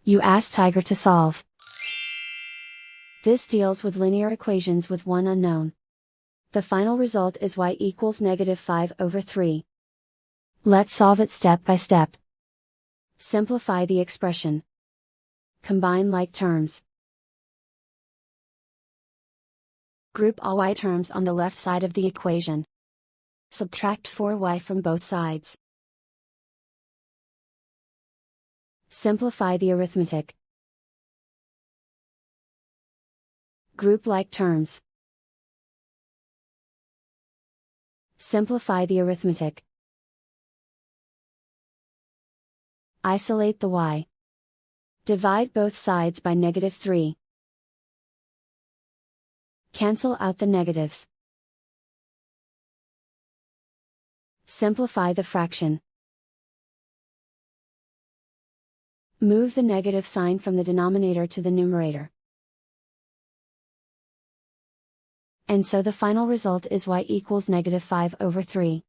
You ask Tiger to solve. This deals with linear equations with one unknown. The final result is y equals -5/3. Let's solve it step by step. Simplify the expression. Combine like terms. Group all y terms on the left side of the equation. Subtract 4y from both sides. Simplify the arithmetic. Group like terms. Simplify the arithmetic. Isolate the y. Divide both sides by -3. Cancel out the negatives. Simplify the fraction. Move the negative sign from the denominator to the numerator. And so the final result is y equals -5/3.